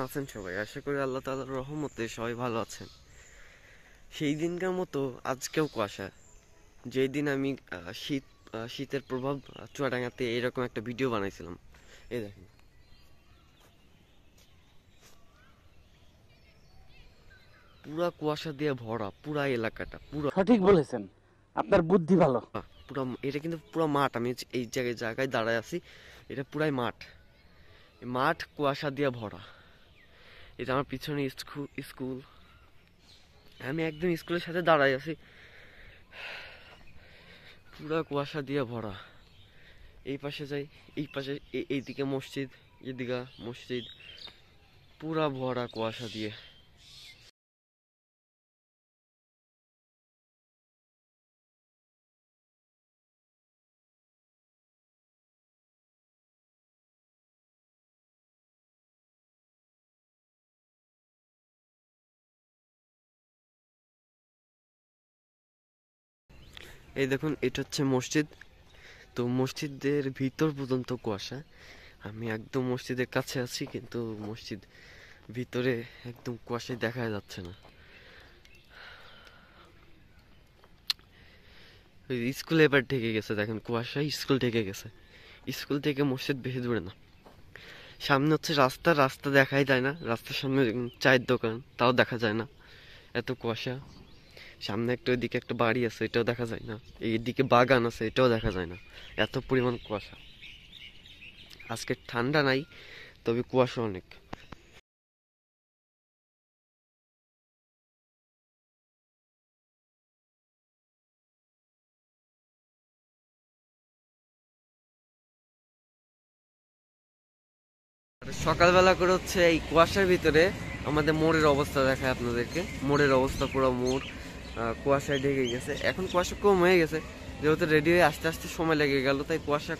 আছেন সবাই? আশা করি আল্লাহ তাআলার রহমতে সবাই ভালো আছেন। সেই দিনকার মতো আজকেও কুয়াশা। যেই দিন আমি শীতের প্রভাব চুয়াডাঙ্গাতে এরকম একটা ভিডিও বানাইছিলাম। এই দেখেন, পুরা কুয়াশা দিয়ে ভরা পুরা এলাকাটা, পুরা সঠিক বলেছেন, আপনার বুদ্ধি ভালো। পুরা এটা কিন্তু পুরা মাঠ। আমি এই জায়গায় দাঁড়ায় আছি, এটা পুরাই মাঠ। মাঠ কুয়াশা দিয়ে ভরা। এটা আমার পিছনে স্কুল। আমি একদম স্কুলের সাথে দাঁড়ায় আছি, পুরা কুয়াশা দিয়ে ভরা। এই পাশে যাই, এই পাশে এইদিকে মসজিদ, এদিকে মসজিদ, পুরা ভরা কুয়াশা দিয়ে। এই দেখুন, এটা হচ্ছে মসজিদ। তো মসজিদের ভিতর পর্যন্ত কুয়াশা। আমি একদম মসজিদের কাছে আছি, কিন্তু মসজিদ ভিতরে একদম কুয়াশায় দেখা যাচ্ছে না। ওই স্কুল এবার ঢেকে গেছে, দেখেন কুয়াশায় স্কুল ঢেকে গেছে। স্কুল থেকে মসজিদ বেশি দূরে না, সামনে হচ্ছে রাস্তা। রাস্তা দেখাই যায় না, রাস্তার সামনে চায়ের দোকান, তাও দেখা যায় না, এত কুয়াশা। সামনে একটা, ওইদিকে একটা বাড়ি আছে, এটাও দেখা যায় না। এইদিকে বাগান আছে, এটাও দেখা যায় না, এত পরিমাণ কুয়াশা। আজকে ঠান্ডা নাই, তবে কুয়াশা অনেক। সকালবেলা করে হচ্ছে এই কুয়াশার ভিতরে আমাদের মোড়ের অবস্থা দেখায় আপনাদেরকে। মোড়ের অবস্থা, পুরো মোড় কুয়াশায় ঢেকে গেছে। এখন কুয়াশা কম হয়ে গেছে, যেহেতু রেডি হয়ে আস্তে আস্তে সময় লেগে গেল, তাই কুয়াশা।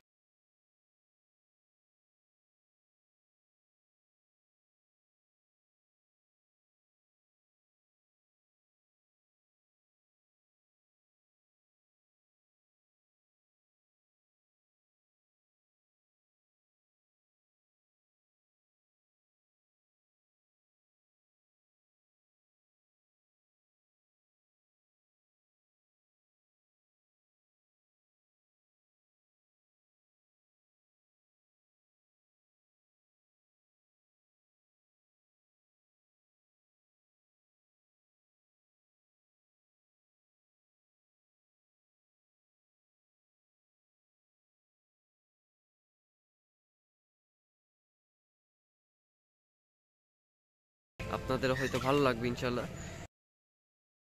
আপনাদের হয়তো ভালো লাগবে ইনশাল্লাহ।